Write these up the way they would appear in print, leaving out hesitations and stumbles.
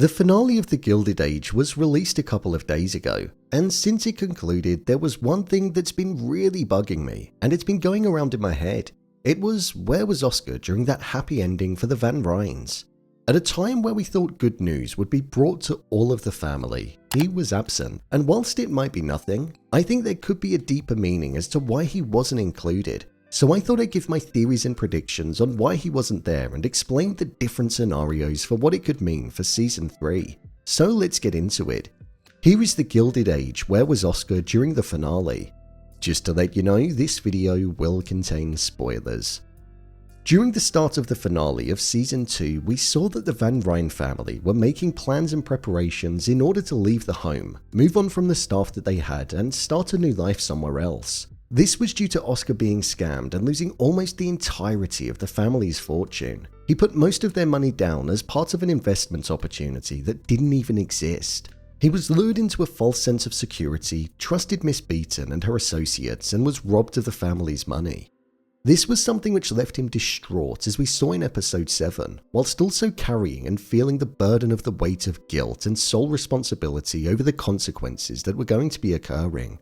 The finale of The Gilded Age was released a couple of days ago, and since it concluded, there was one thing that's been really bugging me, and it's been going around in my head. It was, where was Oscar during that happy ending for the Van Rhijns? At a time where we thought good news would be brought to all of the family, he was absent, and whilst it might be nothing, I think there could be a deeper meaning as to why he wasn't included. So I thought I'd give my theories and predictions on why he wasn't there and explain the different scenarios for what it could mean for Season 3. So let's get into it. Here is The Gilded Age, where was Oscar during the finale? Just to let you know, this video will contain spoilers. During the start of the finale of Season 2, we saw that the Van Rhijn family were making plans and preparations in order to leave the home, move on from the staff that they had, and start a new life somewhere else. This was due to Oscar being scammed and losing almost the entirety of the family's fortune. He put most of their money down as part of an investment opportunity that didn't even exist. He was lured into a false sense of security, trusted Miss Beaton and her associates, and was robbed of the family's money. This was something which left him distraught, as we saw in episode 7, whilst also carrying and feeling the burden of the weight of guilt and sole responsibility over the consequences that were going to be occurring.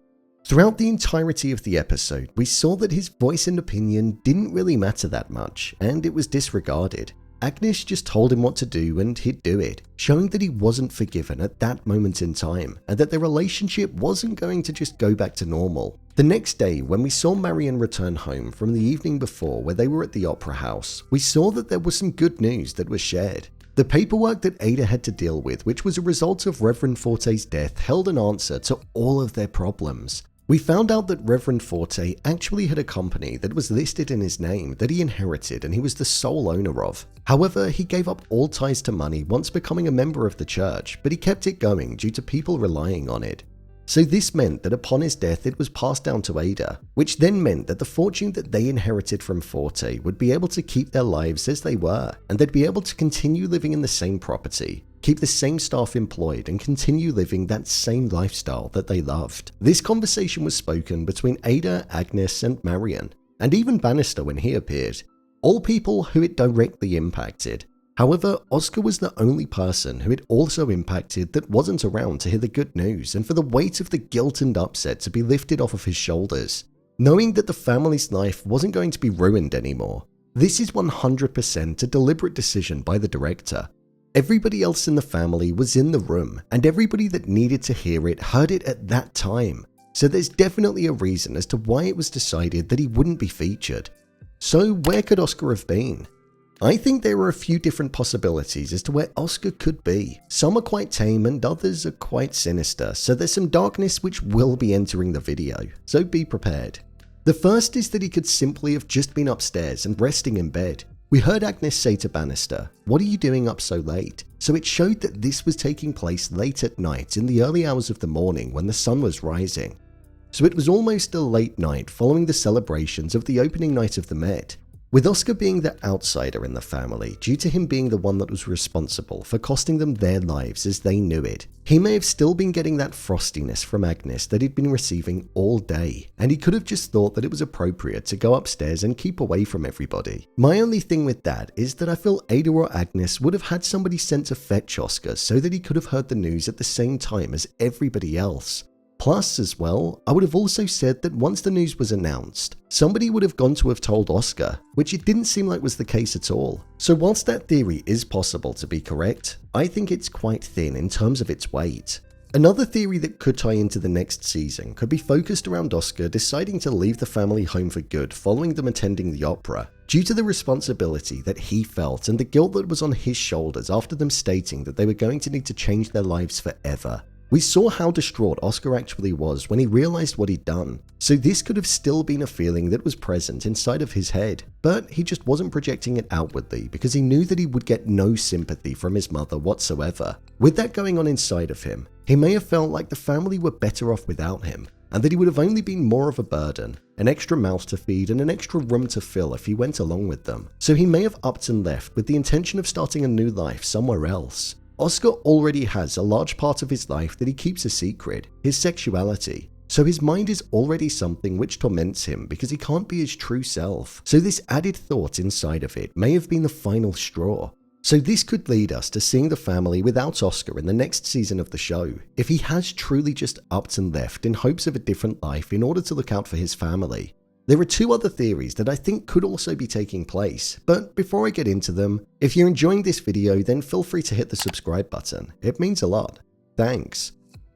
Throughout the entirety of the episode, we saw that his voice and opinion didn't really matter that much, and it was disregarded. Agnes just told him what to do and he'd do it, showing that he wasn't forgiven at that moment in time, and that their relationship wasn't going to just go back to normal. The next day, when we saw Marian return home from the evening before where they were at the opera house, we saw that there was some good news that was shared. The paperwork that Ada had to deal with, which was a result of Reverend Forte's death, held an answer to all of their problems. We found out that Reverend Forte actually had a company that was listed in his name that he inherited and he was the sole owner of. However, he gave up all ties to money once becoming a member of the church, but he kept it going due to people relying on it. So this meant that upon his death it was passed down to Ada, which then meant that the fortune that they inherited from Forte would be able to keep their lives as they were, and they'd be able to continue living in the same property, keep the same staff employed, and continue living that same lifestyle that they loved. This conversation was spoken between Ada, Agnes, and Marian, and even Bannister when he appeared, all people who it directly impacted. However, Oscar was the only person who it also impacted that wasn't around to hear the good news and for the weight of the guilt and upset to be lifted off of his shoulders. Knowing that the family's life wasn't going to be ruined anymore. This is 100% a deliberate decision by the director. Everybody else in the family was in the room, and everybody that needed to hear it heard it at that time. So there's definitely a reason as to why it was decided that he wouldn't be featured. So where could Oscar have been? I think there are a few different possibilities as to where Oscar could be. Some are quite tame and others are quite sinister, so there's some darkness which will be entering the video, so be prepared. The first is that he could simply have just been upstairs and resting in bed. We heard Agnes say to Bannister, "What are you doing up so late?" So it showed that this was taking place late at night in the early hours of the morning when the sun was rising. So it was almost a late night following the celebrations of the opening night of the Met. With Oscar being the outsider in the family, due to him being the one that was responsible for costing them their lives as they knew it, he may have still been getting that frostiness from Agnes that he'd been receiving all day, and he could have just thought that it was appropriate to go upstairs and keep away from everybody. My only thing with that is that I feel Ada or Agnes would have had somebody sent to fetch Oscar so that he could have heard the news at the same time as everybody else. Plus, as well, I would have also said that once the news was announced, somebody would have gone to have told Oscar, which it didn't seem like was the case at all. So whilst that theory is possible to be correct, I think it's quite thin in terms of its weight. Another theory that could tie into the next season could be focused around Oscar deciding to leave the family home for good following them attending the opera, due to the responsibility that he felt and the guilt that was on his shoulders after them stating that they were going to need to change their lives forever. We saw how distraught Oscar actually was when he realized what he'd done, so this could have still been a feeling that was present inside of his head, but he just wasn't projecting it outwardly because he knew that he would get no sympathy from his mother whatsoever. With that going on inside of him, he may have felt like the family were better off without him, and that he would have only been more of a burden, an extra mouth to feed and an extra room to fill if he went along with them. So he may have upped and left with the intention of starting a new life somewhere else. Oscar already has a large part of his life that he keeps a secret, his sexuality. So his mind is already something which torments him because he can't be his true self. So this added thought inside of it may have been the final straw. So this could lead us to seeing the family without Oscar in the next season of the show, if he has truly just upped and left in hopes of a different life in order to look out for his family. There are two other theories that I think could also be taking place, but before I get into them, if you're enjoying this video then feel free to hit the subscribe button, it means a lot. Thanks.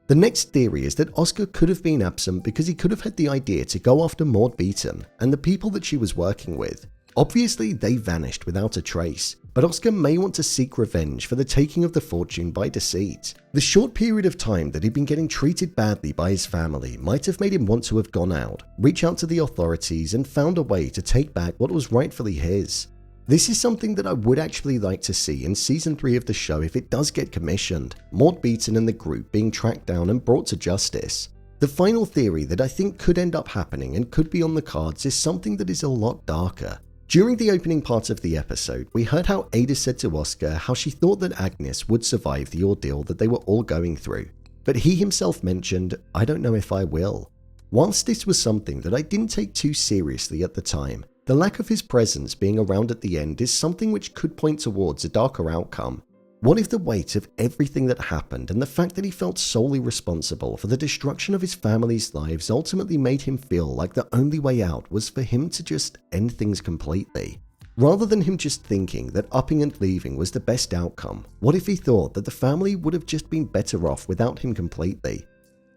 The next theory is that Oscar could have been absent because he could have had the idea to go after Maude Beaton and the people that she was working with. Obviously they vanished without a trace, but Oscar may want to seek revenge for the taking of the fortune by deceit. The short period of time that he'd been getting treated badly by his family might have made him want to have gone out, reach out to the authorities and found a way to take back what was rightfully his. This is something that I would actually like to see in season 3 of the show if it does get commissioned, Maude Beaton and the group being tracked down and brought to justice. The final theory that I think could end up happening and could be on the cards is something that is a lot darker. During the opening part of the episode, we heard how Ada said to Oscar how she thought that Agnes would survive the ordeal that they were all going through, but he himself mentioned, "I don't know if I will." Whilst this was something that I didn't take too seriously at the time, the lack of his presence being around at the end is something which could point towards a darker outcome. What if the weight of everything that happened and the fact that he felt solely responsible for the destruction of his family's lives ultimately made him feel like the only way out was for him to just end things completely? Rather than him just thinking that upping and leaving was the best outcome, what if he thought that the family would have just been better off without him completely?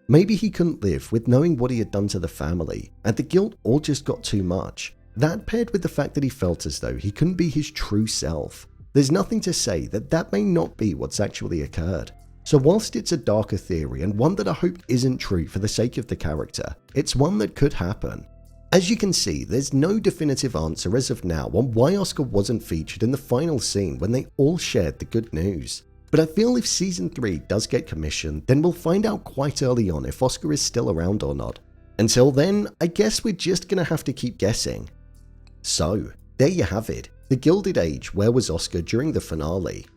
Maybe he couldn't live with knowing what he had done to the family, and the guilt all just got too much. That paired with the fact that he felt as though he couldn't be his true self. There's nothing to say that that may not be what's actually occurred. So whilst it's a darker theory and one that I hope isn't true for the sake of the character, it's one that could happen. As you can see, there's no definitive answer as of now on why Oscar wasn't featured in the final scene when they all shared the good news. But I feel if season 3 does get commissioned, then we'll find out quite early on if Oscar is still around or not. Until then, I guess we're just gonna have to keep guessing. So, there you have it. The Gilded Age, Where Was Oscar during the finale?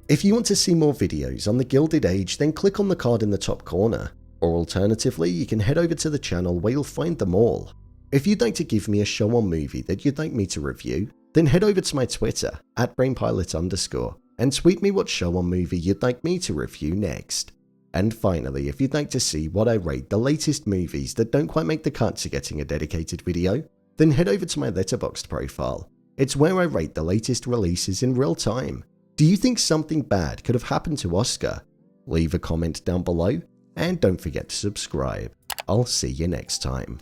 If you want to see more videos on the Gilded Age, then click on the card in the top corner. Or alternatively, you can head over to the channel where you'll find them all. If you'd like to give me a show or movie that you'd like me to review, then head over to my Twitter, @brainpilot_, and tweet me what show or movie you'd like me to review next. And finally, if you'd like to see what I rate the latest movies that don't quite make the cut to getting a dedicated video, then head over to my Letterboxd profile. It's where I rate the latest releases in real time. Do you think something bad could have happened to Oscar? Leave a comment down below, and don't forget to subscribe. I'll see you next time.